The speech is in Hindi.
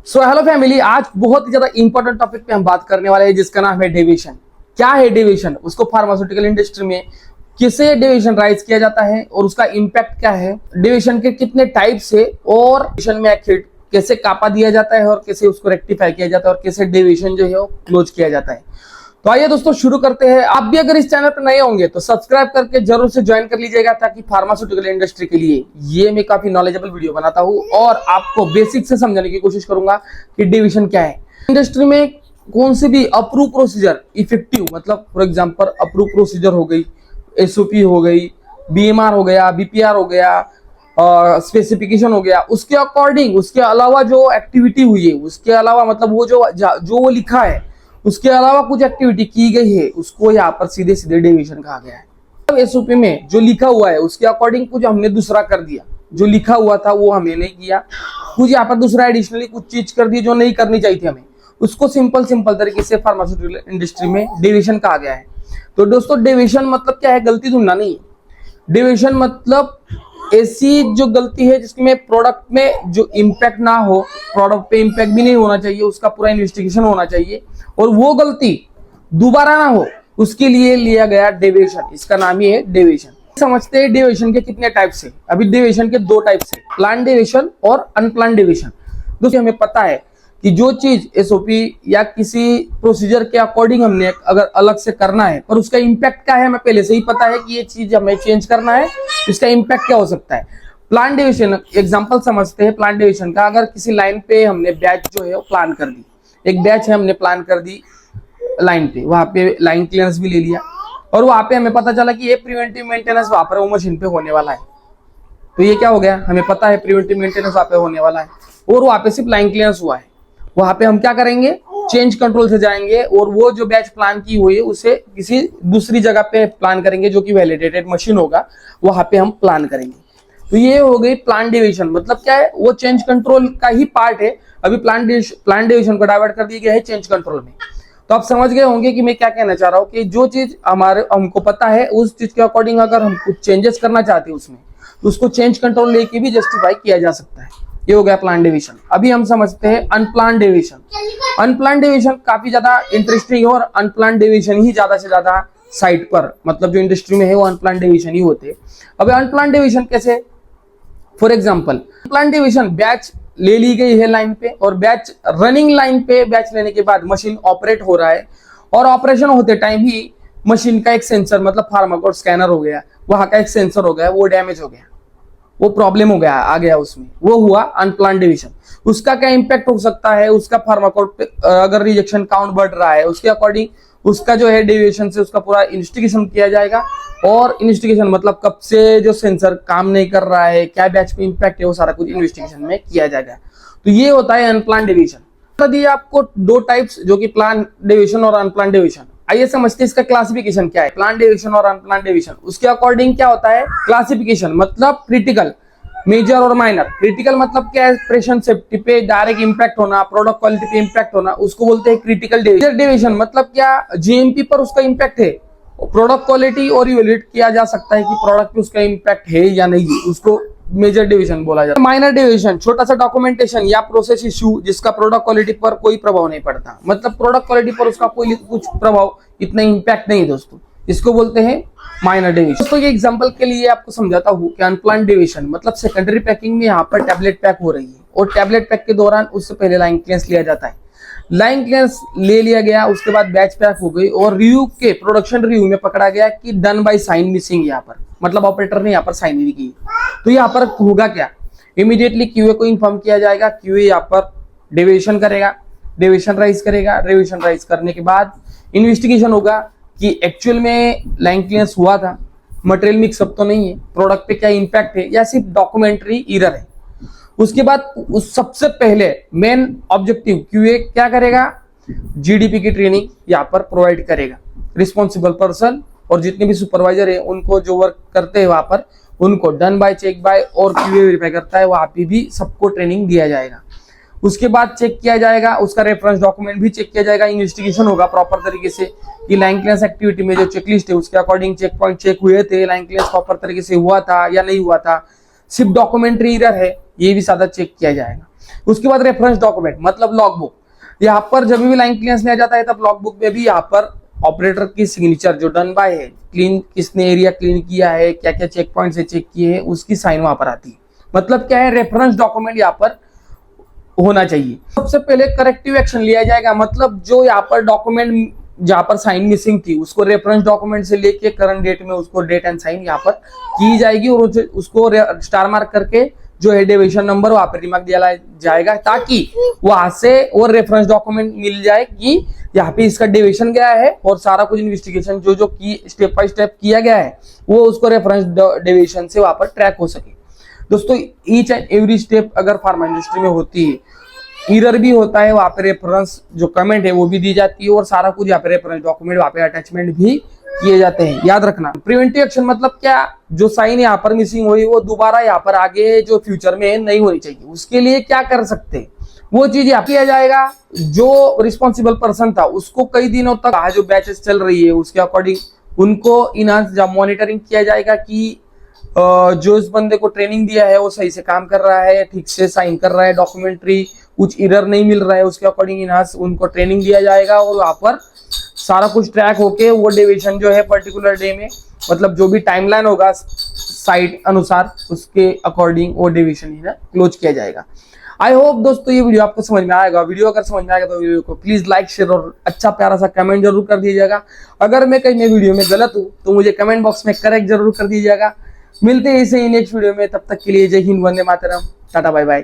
सो हेलो फैमिली, आज बहुत ही ज्यादा इंपॉर्टेंट टॉपिक पे हम बात करने वाले हैं जिसका नाम है डेविएशन। क्या है डेविएशन, उसको फार्मास्यूटिकल इंडस्ट्री में किसे डेविएशन राइज किया जाता है और उसका इम्पैक्ट क्या है, डेविएशन के कितने टाइप्स है और डेविएशन में एक्ट कैसे कापा दिया जाता है और कैसे उसको रेक्टिफाई किया जाता है और कैसे डेविएशन जो है वो क्लोज किया जाता है। तो आइए दोस्तों शुरू करते हैं। आप भी अगर इस चैनल पर नए होंगे तो सब्सक्राइब करके जरूर से ज्वाइन कर लीजिएगा, ताकि फार्मास्यूटिकल इंडस्ट्री के लिए ये मैं काफी नॉलेजेबल वीडियो बनाता हूँ और आपको बेसिक से समझाने की कोशिश करूंगा कि डेविएशन क्या है। इंडस्ट्री में कौन सी भी अप्रूव प्रोसीजर इफेक्टिव, मतलब फॉर एग्जाम्पल अप्रूव प्रोसीजर हो गई, एसओपी हो गई, बीएमआर हो गया, बीपीआर हो गया, स्पेसिफिकेशन हो गया, उसके अकॉर्डिंग उसके अलावा जो एक्टिविटी हुई है, उसके अलावा मतलब वो जो वो लिखा है उसके अलावा कुछ एक्टिविटी की गई है, उसको यहाँ पर सीधे सीधे डेविएशन कहा गया है। एसओपी में जो लिखा हुआ है उसके अकॉर्डिंग कुछ हमने दूसरा कर दिया, जो लिखा हुआ था वो हमें नहीं किया, कुछ यहाँ पर दूसरा एडिशनली कुछ चीज कर दी जो नहीं करनी चाहिए थी हमें, उसको सिंपल तरीके से फार्मास्यूटिकल इंडस्ट्री में डेविएशन कहा गया है। तो दोस्तों डेविएशन मतलब क्या है? गलती ढूंढना नहीं है। डेविएशन मतलब ऐसी जो गलती है जिसमें प्रोडक्ट में जो इम्पैक्ट ना हो, प्रोडक्ट पे इम्पैक्ट भी नहीं होना चाहिए, उसका पूरा इन्वेस्टिगेशन होना चाहिए और वो गलती दोबारा ना हो, उसके लिए लिया गया डेविएशन। इसका नाम ही है डेविएशन। समझते हैं डेविएशन के कितने टाइप्स है। अभी डेविएशन के दो टाइप्स है, प्लान डेविएशन और अनप्लान डेविएशन। दोस्तों हमें पता है कि जो चीज एसओपी या किसी प्रोसीजर के अकॉर्डिंग हमने अगर अलग से करना है पर उसका इम्पैक्ट क्या है हमें पहले से ही पता है कि ये चीज हमें चेंज करना है, इसका इम्पैक्ट क्या हो सकता है। प्लान डेविएशन एग्जांपल समझते हैं प्लान डेविएशन का। अगर किसी लाइन पे हमने बैच जो है वो प्लान कर दी, एक बैच है हमने प्लान कर दी लाइन पे, वहां पे लाइन क्लियरेंस भी ले लिया और वहां पे हमें पता चला कि ये प्रिवेंटिव मेंटेनेंस वहां पर वो मशीन पे होने वाला है। तो ये क्या हो गया, हमें पता है प्रिवेंटिव मेंटेनेंस वहां पे होने वाला है और वहां पे सिर्फ लाइन क्लियरेंस हुआ है। वहां पे हम क्या करेंगे, चेंज कंट्रोल से जाएंगे और वो जो बैच प्लान की हुई है उसे किसी दूसरी जगह पे प्लान करेंगे जो कि वैलिडेटेड मशीन होगा, वहां पे हम प्लान करेंगे। तो ये हो गई प्लान डेविएशन। मतलब क्या है, वो चेंज कंट्रोल का ही पार्ट है। अभी प्लान डेविएशन को डाइवर्ट कर दिया गया है चेंज कंट्रोल में। तो आप समझ गए होंगे कि मैं क्या कहना चाह रहा हूँ कि जो चीज हमको पता है उस चीज के अकॉर्डिंग अगर हम कुछ चेंजेस करना चाहते हैं उसमें, तो उसको चेंज कंट्रोल लेके भी जस्टिफाई किया जा सकता है। ये हो गया प्लान डेविएशन। अभी हम समझते हैं अनप्लान डेविएशन। अनप्लान डेविएशन काफी ज्यादा इंटरेस्टिंग है और अनप्लान डेविएशन ही ज्यादा से ज्यादा साइट पर, मतलब जो इंडस्ट्री में है वो अनप्लान डेविएशन ही होते हैं। अब अनप्लान डेविएशन कैसे, for example plan deviation, batch ले ली गई है लाइन पे और बैच रनिंग लाइन पे, बैच लेने के बाद मशीन ऑपरेट हो रहा है और ऑपरेशन होते टाइम ही मशीन का एक सेंसर, मतलब फार्माकोड स्कैनर हो गया, वहां का एक सेंसर हो गया, वो डैमेज हो गया, वो प्रॉब्लम हो गया, आ गया उसमें, वो हुआ अनप्लान डेविएशन। उसका क्या इंपैक्ट हो सकता है, उसका फार्माकोड पे अगर रिजेक्शन काउंट बढ़ रहा है उसके अकॉर्डिंग उसका जो है डेविएशन से उसका पूरा इन्वेस्टिगेशन किया जाएगा। और इन्वेस्टिगेशन मतलब कब से जो सेंसर काम नहीं कर रहा है, क्या बैच पे इंपैक्ट है, वो सारा कुछ इन्वेस्टिगेशन में किया जाएगा। तो ये होता है अनप्लान डेविएशन। दिए आपको दो टाइप्स जो कि प्लान डेविएशन और अनप्लान डेविएशन। आइए समझते हैं इसका क्लासिफिकेशन क्या है, प्लान डेविएशन और अनप्लान डेविएशन। उसके अकॉर्डिंग क्या होता है क्लासिफिकेशन, मतलब क्रिटिकल, मेजर और माइनर। क्रिटिकल मतलब क्या है, पेशेंट सेफ्टी पे डायरेक्ट इंपैक्ट होना, प्रोडक्ट क्वालिटी पे इंपैक्ट होना, उसको बोलते हैं क्रिटिकल डेविएशन। मतलब क्या, जीएमपी पर उसका इंपैक्ट है, प्रोडक्ट क्वालिटी और इवैल्यूएट किया जा सकता है कि प्रोडक्ट पे उसका इंपैक्ट है या नहीं, उसको मेजर डेविएशन बोला जाता है। माइनर डेविएशन, छोटा सा डॉक्यूमेंटेशन या प्रोसेस इश्यू जिसका प्रोडक्ट क्वालिटी पर कोई प्रभाव नहीं पड़ता, मतलब प्रोडक्ट क्वालिटी पर उसका कोई कुछ प्रभाव, इतना इंपैक्ट नहीं दोस्तों, इसको बोलते हैं माइनर डेविएशन। दोस्तों ये एग्जांपल के लिए आपको समझाता हूँ कि अनप्लान डेविएशन मतलब सेकेंडरी पैकिंग में यहाँ पर टैबलेट पैक हो रही है और टैबलेट पैक के दौरान उससे पहले लाइन क्लियरेंस लिया जाता है। लाइन क्लियरेंस ले लिया गया, उसके बाद बैच पैक हो गई और रिव्यू के प्रोडक्शन रिव्यू में पकड़ा गया कि डन बाय साइन मिसिंग, यहाँ पर मतलब ऑपरेटर ने यहाँ पर साइन नहीं की। तो यहाँ पर होगा क्या, इमीडिएटली क्यूए को इन्फॉर्म किया जाएगा, क्यूए यहाँ पर डेविएशन करेगा, डेविएशन राइज करेगा, डेविएशन राइज करने के बाद इन्वेस्टिगेशन होगा कि एक्चुअल में लाइन क्लियरेंस हुआ था, मटेरियल मिक्सअप तो नहीं है, प्रोडक्ट पे क्या इंपैक्ट है या सिर्फ डॉक्यूमेंट्री एरर है। उसके बाद उस सबसे पहले मेन ऑब्जेक्टिव क्यूए क्या करेगा, जीडीपी की ट्रेनिंग यहाँ पर प्रोवाइड करेगा। रिस्पॉन्सिबल पर्सन और जितने भी सुपरवाइजर है उनको जो वर्क करते हैं वहां पर, उनको डन बाय, चेक बाय और क्यूए वेरीफाई करता है, वहां पे भी सबको ट्रेनिंग दिया जाएगा। उसके बाद चेक किया जाएगा, उसका रेफरेंस डॉक्यूमेंट भी चेक किया जाएगा, इन्वेस्टिगेशन होगा प्रॉपर तरीके से कि लाइन क्लियरेंस एक्टिविटी में जो चेकलिस्ट है उसके अकॉर्डिंग चेक पॉइंट चेक हुए थे, लाइन क्लियरेंस प्रॉपर तरीके से हुआ था या नहीं हुआ था, सिर्फ डॉक्यूमेंट्री एरर है, ये भी सादा चेक किया जाएगा। उसके बाद रेफरेंस डॉक्यूमेंट मतलब लॉग बुक, यहाँ पर जब भी लाइन क्लियरेंस लिया जाता है तब लॉग बुक में भी यहाँ पर ऑपरेटर की सिग्नेचर जो डन बाय है, क्लीन किसने एरिया क्लीन किया है, क्या क्या चेक पॉइंट से चेक किए हैं, उसकी साइन वहां पर आती है। मतलब क्या है, रेफरेंस डॉक्यूमेंट यहाँ पर होना चाहिए। सबसे पहले करेक्टिव एक्शन लिया जाएगा, मतलब जो यहाँ पर डॉक्यूमेंट जहां पर साइन मिसिंग थी उसको रेफरेंस डॉक्यूमेंट से लेके करंट डेट में उसको डेट एंड साइन यहाँ पर की जाएगी और उसको स्टार मार्क करके जो है डेविएशन नंबर वहां पर रिमार्क दिया जाएगा, ताकि वहां से वो रेफरेंस डॉक्यूमेंट मिल जाए कि यहाँ पे इसका डेविएशन गया है और सारा कुछ इन्वेस्टिगेशन जो जो की स्टेप बाय स्टेप किया गया है वो उसको रेफरेंस डेविएशन से वहां पर ट्रैक हो सके। दोस्तों ईच एंड एवरी स्टेप अगर फार्मा इंडस्ट्री में होती है, एरर भी होता है, वहां पे रेफरेंस जो कमेंट है वो भी दी जाती है और सारा कुछ यहाँ पे रेफरेंस डॉक्यूमेंट वहां पे अटैचमेंट भी किए जाते हैं। याद रखना, प्रिवेंटिव एक्शन मतलब क्या, जो साइन यहाँ पर मिसिंग हुई वो दोबारा यहाँ पर आगे जो फ्यूचर में नहीं होनी चाहिए। उसके लिए क्या कर सकते हैं वो चीज यहाँ किया जाएगा। जो रिस्पॉन्सिबल पर्सन था उसको कई दिनों तक जो बैचेस चल रही है उसके अकॉर्डिंग उनको इनहांस मॉनिटरिंग किया जाएगा कि जो इस बंदे को ट्रेनिंग दिया है वो सही से काम कर रहा है, ठीक से साइन कर रहा है, डॉक्यूमेंट्री कुछ एरर नहीं मिल रहा है, उसके अकॉर्डिंग इनहांस उनको ट्रेनिंग दिया जाएगा और वहां पर सारा कुछ ट्रैक होके वो डेविएशन जो है पर्टिकुलर डे में, मतलब जो भी टाइमलाइन होगा साइट अनुसार उसके अकॉर्डिंग वो डेविएशन क्लोज किया जाएगा। आई होप दोस्तों ये वीडियो आपको समझ में आएगा। वीडियो अगर समझ में आएगा तो वीडियो को प्लीज लाइक शेयर और अच्छा प्यारा सा कमेंट जरूर कर दीजिएगा। अगर मैं कहीं वीडियो में गलत हूँ तो मुझे कमेंट बॉक्स में करेक्ट जरूर कर दीजिएगा। मिलते हैं इसे नेक्स्ट वीडियो में, तब तक के लिए जय Hind, Vande Mataram, tata bye bye.